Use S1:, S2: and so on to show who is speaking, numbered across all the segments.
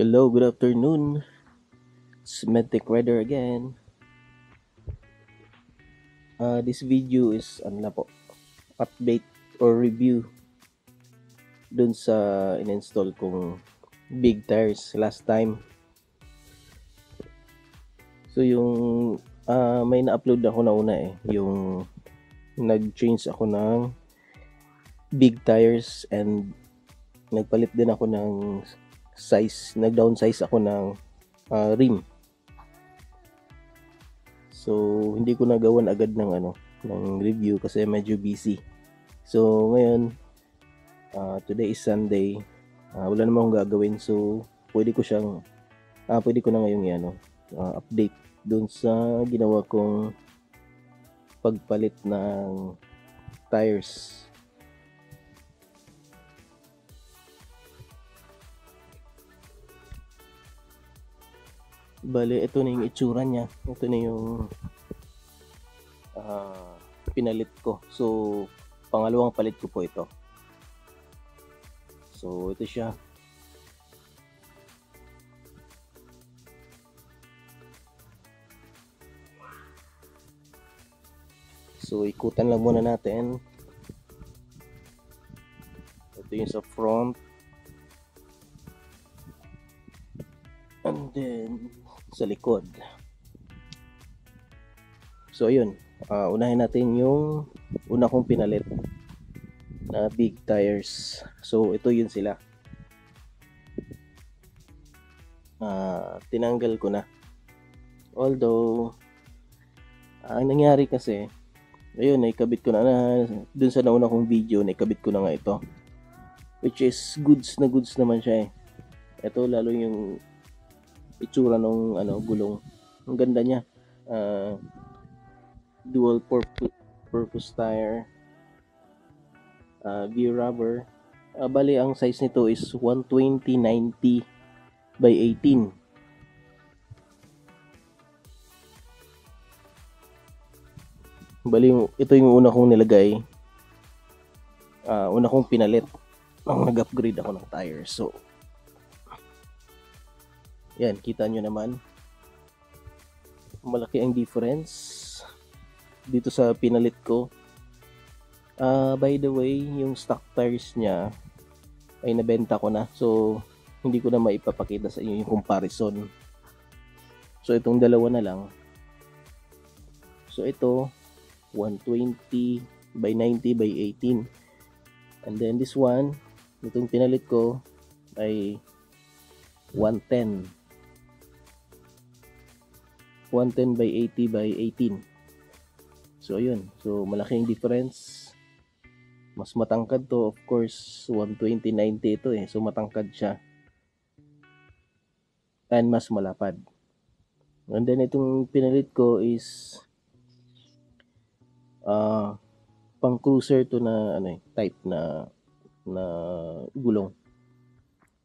S1: Hello, good afternoon. It's Medtech Rider again. This video is ano na po, update or review dun sa in-install kong big tires last time. So yung may na-upload ako na una yung nag-change ako ng big tires and nagpalit din ako ng size, nag-downsize ako ng rim. So hindi ko nagawan agad ng review kasi medyo busy. So ngayon, today is Sunday. Wala namang akong gagawin, so pwede ko na ngayong update doon sa ginawa kong pagpalit ng tires. Bale, ito na yung itsura niya. Ito na yung pinalit ko. So, pangalawang palit ko po ito. So, ito siya. So, ikutan lang muna natin. Ito yung sa front. And then, sa likod. So, ayun. Unahin natin yung una kong pinalit na big tires. So, ito yun sila. Tinanggal ko na. Although, ang nangyari kasi, ayun, naikabit ko na dun sa nauna kong video, naikabit ko na nga ito. Which is goods naman siya Ito lalo yung itsura ng gulong. Ang ganda niya. Dual purpose tire. V-rubber. Bali ang size nito is 120/90 by 18. Bali ito yung una kong nilagay. Una kong pinalit nang nag-upgrade ako ng tire. So yan, kita nyo naman. Malaki ang difference dito sa pinalit ko. By the way, yung stock tires niya ay nabenta ko na. So, hindi ko na maipapakita sa inyo yung comparison. So, itong dalawa na lang. So, ito, 120/90/18. And then this one, itong pinalit ko ay 110/80/18. So ayun, so malaking difference. Mas matangkad to, of course, 120/90 ito so matangkad siya. And mas malapad. And then itong pinalit ko is pang cruiser to na type na gulong.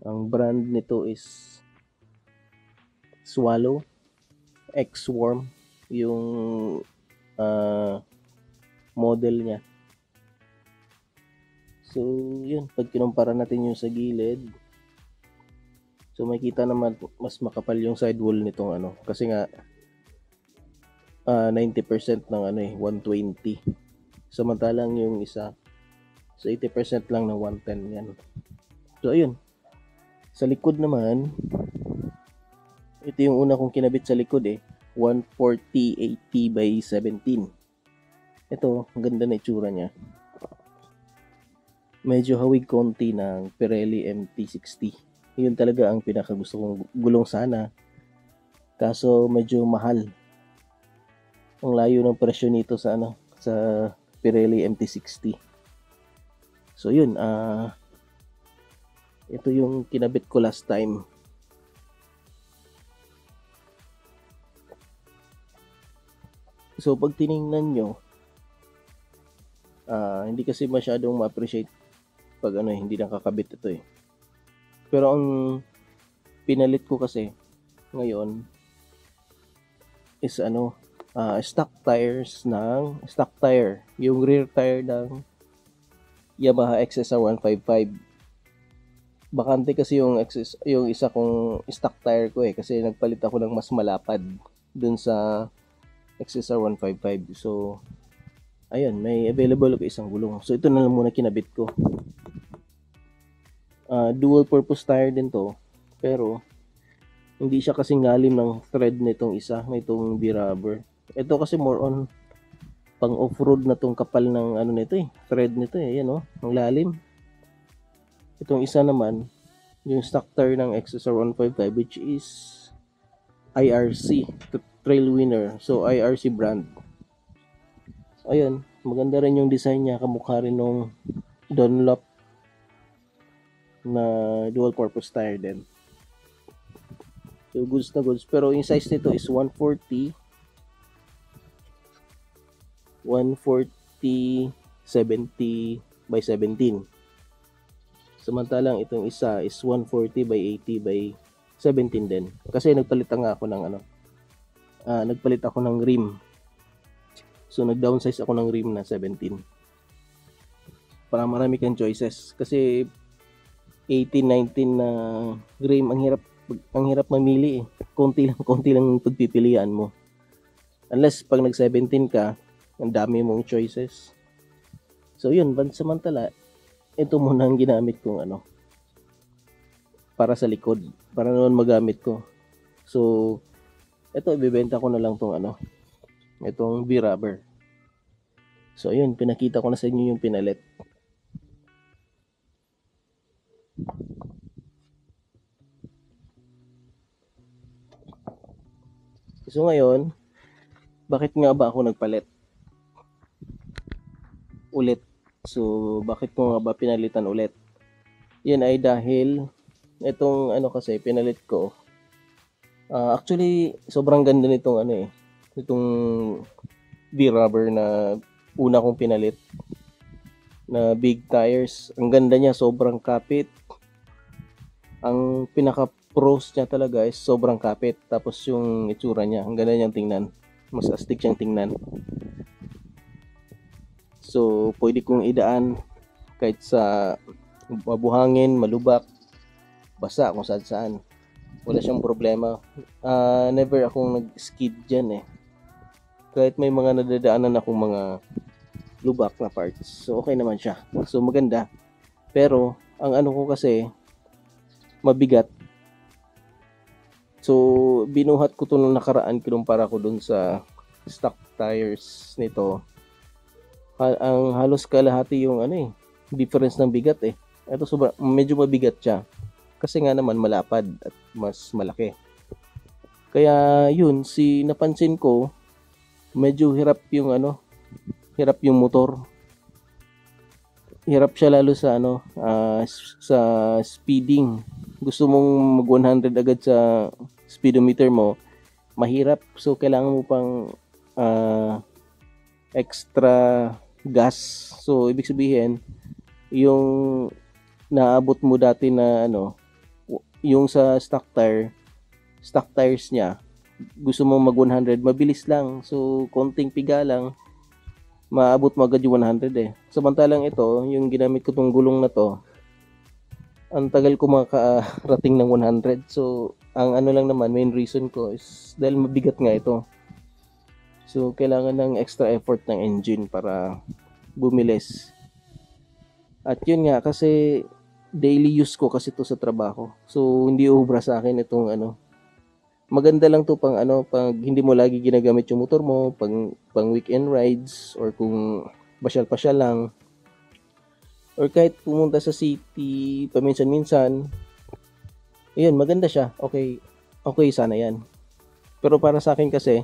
S1: Ang brand nito is Swallow X-Worm yung model niya. So yun, pag kinumpara natin yung sa gilid, so makita naman mas makapal yung sidewall nitong kasi nga 90% ng 120. Samantalang yung isa so 80% lang ng 110 yan. So ayun, sa likod naman, ito yung una kong kinabit sa likod 140/80/17. Ito, ang ganda na itsura niya. Medyo hawig konti ng Pirelli MT60. Yun talaga ang pinakagusto kong gulong sana. Kaso medyo mahal. Ang layo ng presyo nito sa Pirelli MT60. So yun, ito yung kinabit ko last time. So pag tiningnan nyo, hindi kasi masyadong ma-appreciate pag hindi nakakabit ito Pero ang pinalit ko kasi ngayon is stock tire, yung rear tire ng Yamaha XSR 155 bakante kasi yung isa kong stock tire ko kasi nagpalit ako ng mas malapad dun sa XSR 155. So ayun, may available ako isang gulong. So ito na lang muna kinabit ko. Dual purpose tire din to, pero hindi siya kasing lalim ng thread nitong nitong B-rubber. Ito kasi more on pang off-road na tong kapal ng nito thread nito yan ang lalim. Itong isa naman, yung stock tire ng XSR 155, which is IRC, Trail Winner. So IRC brand. Ayun, maganda rin yung design niya, kamukha rin nung Dunlop na dual purpose tire din. So goods na goods, pero yung size nito is 140 70 by 17. Samantalang itong isa is 140 by 80 by 17 din. Kasi nagpalit ako ng rim. So nag-downsize ako ng rim na 17. Para marami kang choices. Kasi 18, 19 na rim, ang hirap mamili Konti lang pagpipilian mo. Unless pag nag-17 ka, ang dami mong choices. So yun, samantala, ito muna ang ginamit kong para sa likod, para naman magamit ko. So ito, ibebenta ko na lang tong itong B-rubber. So yun, pinakita ko na sa inyo yung pinalit. So ngayon, bakit nga ba ako nagpalit ulit? So bakit ko nga ba pinalitan ulit? Yan ay dahil itong kasi pinalit ko. Actually sobrang ganda nitong itong B-rubber na una kong pinalit na big tires. Ang ganda niya, sobrang kapit. Ang pinaka pros niya talaga is sobrang kapit. Tapos yung itsura niya, ang ganda niyang tingnan. Mas astig siyang tingnan. So pwede kong idaan kahit sa mabuhangin, malubak, basa, kung saan. Wala siyang problema. Never akong nag-skid dyan Kahit may mga nadadaanan akong mga lubak na parts. So okay naman siya. So maganda. Pero ang ko kasi mabigat. So binuhat ko to nung nakaraan kinumpara ko dun sa stock tires nito. Ang halos kalahati yung difference ng bigat Ito medyo mabigat siya. Kasi nga naman malapad at mas malaki. Kaya yun, napansin ko medyo hirap yung motor. Hirap siya lalo sa sa speeding. Gusto mong mag 100 agad sa speedometer mo, mahirap. So kailangan mo pang extra gas. So ibig sabihin, yung naabot mo dati na yung sa stock tires niya, gusto mong mag 100, mabilis lang. So konting piga lang, maabot mo agad yung 100 Samantalang ito, yung ginamit ko tong gulong na to, ang tagal ko makarating ng 100. So ang lang naman, main reason ko is dahil mabigat nga ito. So kailangan ng extra effort ng engine para bumilis. At yun nga, kasi daily use ko kasi to sa trabaho. So hindi ubra sa akin itong maganda lang to pang pag hindi mo lagi ginagamit yung motor mo, pang weekend rides, or kung pasyal-pasyal lang, or kahit pumunta sa city paminsan-minsan. Ayun, maganda siya. Okay sana yan. Pero para sa akin kasi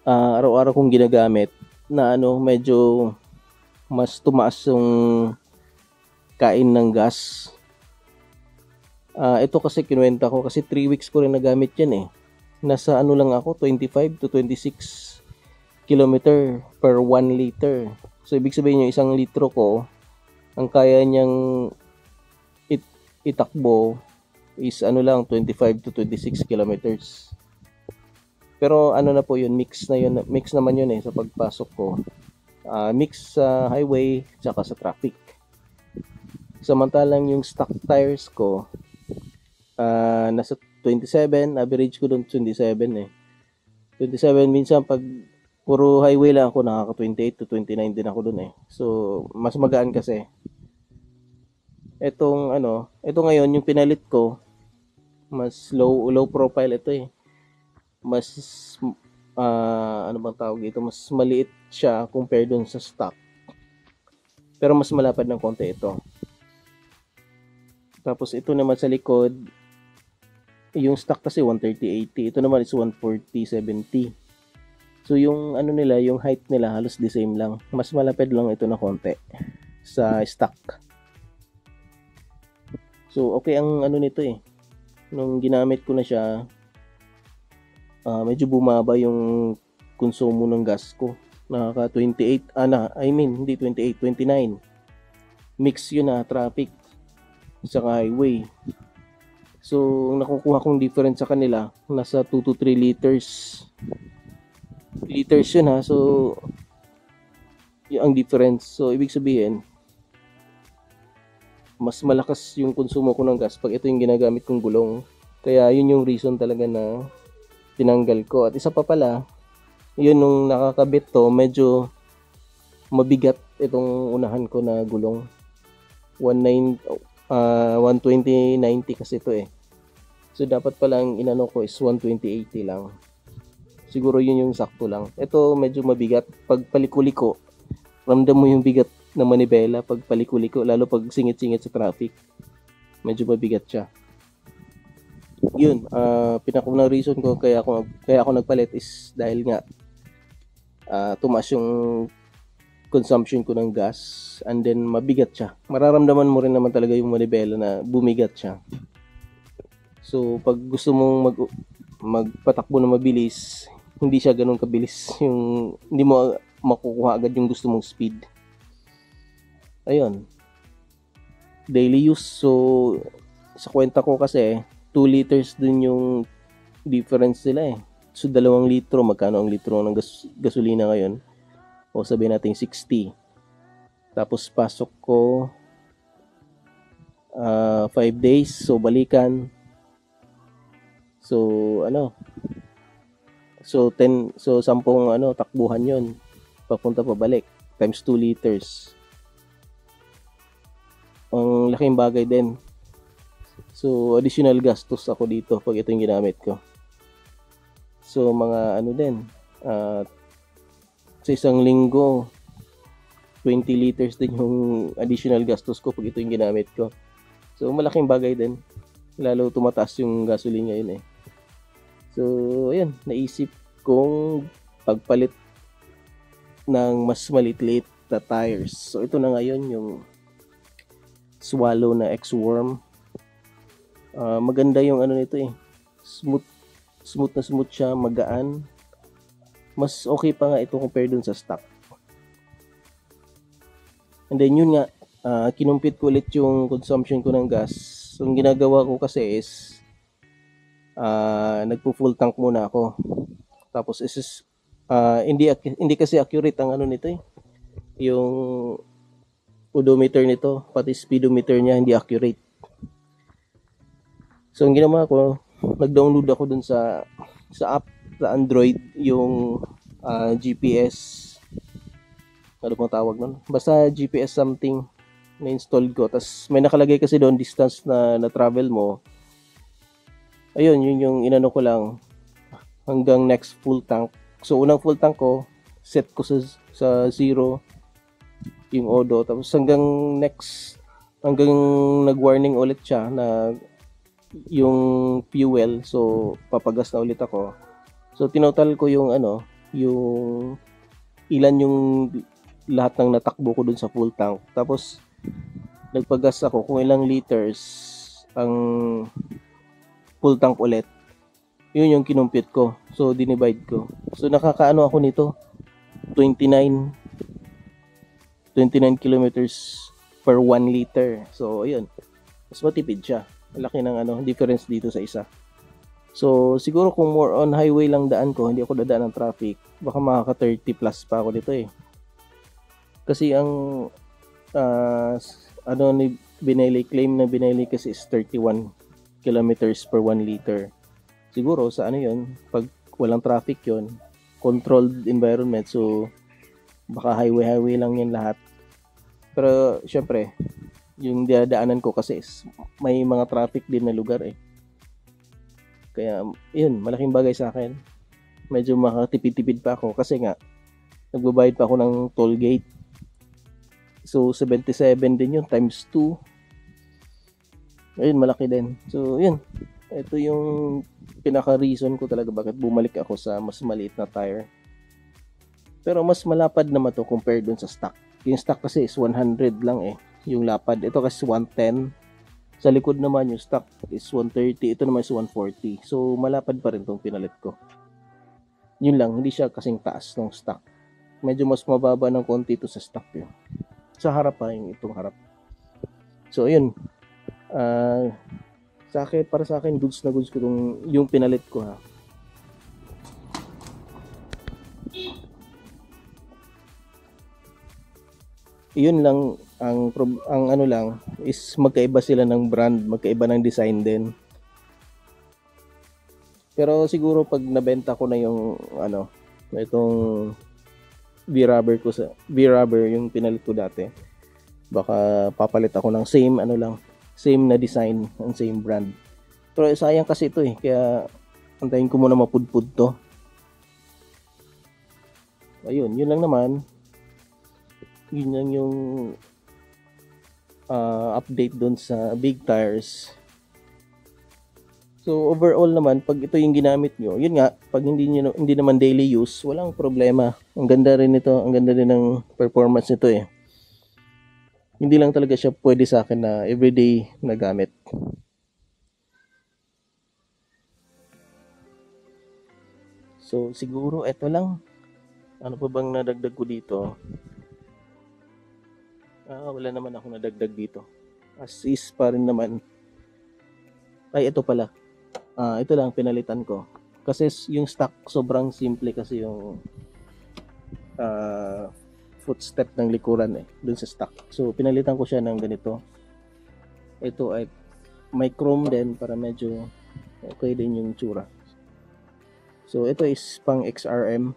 S1: araw-araw kong ginagamit na medyo mas tumaas yung kain ng gas. Ito kasi kinuwenta ko kasi 3 weeks ko rin nagamit yan Nasa lang ako, 25 to 26 kilometer per 1 liter. So ibig sabihin yung 1 litro ko, ang kaya niyang itakbo is lang, 25 to 26 kilometers. Pero na po yun, mix naman yun sa pagpasok ko. Mix sa highway tsaka sa traffic. Samantalang yung stock tires ko, nasa 27, average ko doon 27 eh. 27, minsan pag puro highway lang ako, nakaka 28 to 29 din ako doon eh. So, mas magaan kasi. Ito ngayon, yung pinalit ko, mas low profile ito eh. Mas, ano bang tawag dito, mas maliit siya compare doon sa stock. Pero mas malapad ng konti ito. Tapos ito naman sa likod, yung stock kasi 130/80, ito naman is 140/70. So yung ano nila, yung height nila halos the same lang. Mas malapad lang ito na konti sa stock. So okay ang ano nito eh. Nung ginamit ko na siya, medyo bumaba yung konsumo ng gas ko. Nakaka 28, hindi 28, 29. Mix yun na traffic sa highway. So, nakukuha kong difference sa kanila, nasa 2 to 3 liters. Liters yun ha. So, yung ang difference. So, ibig sabihin, mas malakas yung konsumo ko ng gas pag ito yung ginagamit kong gulong. Kaya yun yung reason talaga na tinanggal ko. At isa pa pala, yun nung nakakabit to, medyo mabigat itong unahan ko na gulong. 120/90 kasi ito eh. So dapat palang inano ko is 120/80 lang. Siguro yun yung sakto lang. Ito medyo mabigat. Pag paliko-liko, ramdam mo yung bigat na manibela pag paliko-liko, lalo pag singit-singit sa traffic. Medyo mabigat siya. Yun, pinakaunang reason ko kaya ako nagpalit is dahil nga tumaas yung consumption ko ng gas, and then mabigat siya. Mararamdaman mo rin naman talaga yung manibela na bumigat siya. So pag gusto mong magpatakbo na mabilis, hindi siya ganoon kabilis, yung hindi mo makukuha agad yung gusto mong speed. Ayun, daily use. So sa kwenta ko kasi 2 liters dun yung difference nila eh. So 2 litro, magkano ang litro ng gasolina ngayon? O sabihin natin 60. Tapos pasok ko 5 days, so balikan. So 10, so 10 takbuhan 'yon. Papunta pabalik times 2 liters. Ang laking bagay din. So additional gastos ako dito pag ito yung ginamit ko. So mga din, sa isang linggo 20 liters din yung additional gastos ko pag ito yung ginamit ko. So malaking bagay din, lalo tumataas yung gasoline ngayon eh. So ayun, naisip kong pagpalit ng mas maliit na tires. So ito na ngayon yung Swallow na X-Worm. Maganda yung nito eh, smooth na smooth siya, magaan. Mas okay pa nga ito compare dun sa stock. And then yun nga, kinumpit ko ulit yung consumption ko ng gas. So ang ginagawa ko kasi is nagpo-full tank muna ako. Tapos hindi kasi accurate ang nito eh. Yung odometer nito, pati speedometer niya hindi accurate. So ang ginawa ko, nag-download ako dun sa app sa Android, yung GPS, ano pong tawag nun, basta GPS something na installed ko. Tas may nakalagay kasi doon distance na travel mo. Ayun, yun yung inano ko lang hanggang next full tank. So unang full tank ko, set ko sa 0 yung odo, tapos hanggang nag-warning ulit siya na yung fuel, so papagas na ulit ako. So tinotal ko yung yung ilan yung lahat ng natakbo ko dun sa full tank. Tapos nagpagas ako kung ilang liters ang full tank ulit. Yun yung kinumpit ko. So dinivide ko. So nakakaano ako nito, 29 kilometers per 1 liter. So ayun, mas matipid siya. Malaki ng difference dito sa isa. So siguro kung more on highway lang daan ko, hindi ako dadaan ng traffic, baka makaka 30 plus pa ako dito eh. Kasi ang claim na binili kasi is 31 kilometers per 1 liter. Siguro sa ano yun, pag walang traffic yun, controlled environment, so baka highway lang yan lahat. Pero syempre, yung dadaanan ko kasi is may mga traffic din na lugar eh. Kaya yun, malaking bagay sa akin. Medyo makatipid-tipid pa ako kasi nga nagbabayad pa ako ng toll gate. So 77 din yun times 2. Ayun, malaki din. So yun, ito yung pinaka-reason ko talaga bakit bumalik ako sa mas maliit na tire. Pero mas malapad naman to compared dun sa stock. Yung stock kasi is 100 lang eh, yung lapad. Ito kasi 110. Sa likod naman yung stock is 130. Ito naman is 140. So malapad pa rin tong pinalit ko. Yun lang, hindi siya kasing taas ng stock. Medyo mas mababa ng konti ito sa stock yun. Sa harap pa yung itong harap. So ayun, para sa akin goods na goods ko yung pinalit ko ha. Yun lang ang ano lang is magkaiba sila ng brand, magkaiba ng design din. Pero siguro pag nabenta ko na yung ano, itong V-Rubber yung pinalit ko dati, baka papalit ako ng same na design, ang same brand. Pero sayang kasi ito eh, kaya antayin ko muna mapudpud to. Ayun, yun lang naman. Yun lang yung update doon sa big tires. So overall naman, pag ito yung ginamit nyo, yun nga, pag hindi naman daily use, walang problema. Ang ganda rin nito, ang ganda rin ng performance nito eh. Hindi lang talaga siya pwede sa akin na everyday na gamit. So siguro ito lang. Ano pa bang nadagdag ko dito? Wala naman ako nadagdag dito. As is pa rin naman. Ay, ito pala. Ito lang pinalitan ko. Kasi yung stock sobrang simple kasi yung footstep ng likuran eh, dun sa stock. So pinalitan ko siya ng ganito. Ito ay may chrome din para medyo okay din yung tsura. So ito is pang XRM.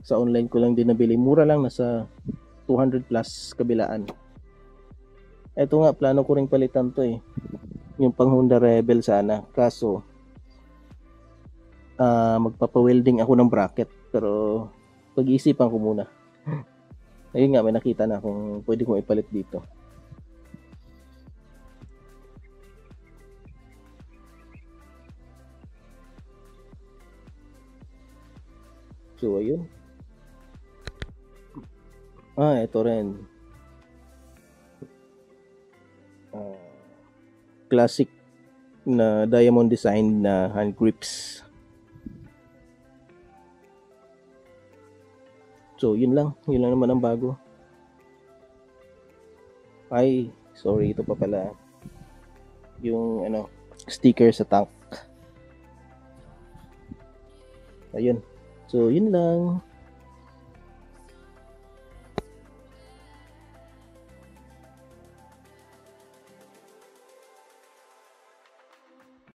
S1: Sa online ko lang din nabili. Mura lang, nasa 200 plus kabilaan. Ito nga, plano ko ring palitan to eh. Yung pang Honda Rebel sana. Kaso, magpapa-welding ako ng bracket. Pero, pag-iisipan ko muna. Ayun nga, may nakita na kung pwede kong ipalit dito. So, ayun. Ito rin. Classic na diamond design na hand grips. So, yun lang naman ang bago. Ay, sorry, ito pa pala. Yung sticker sa tank. Ayun. So, yun lang.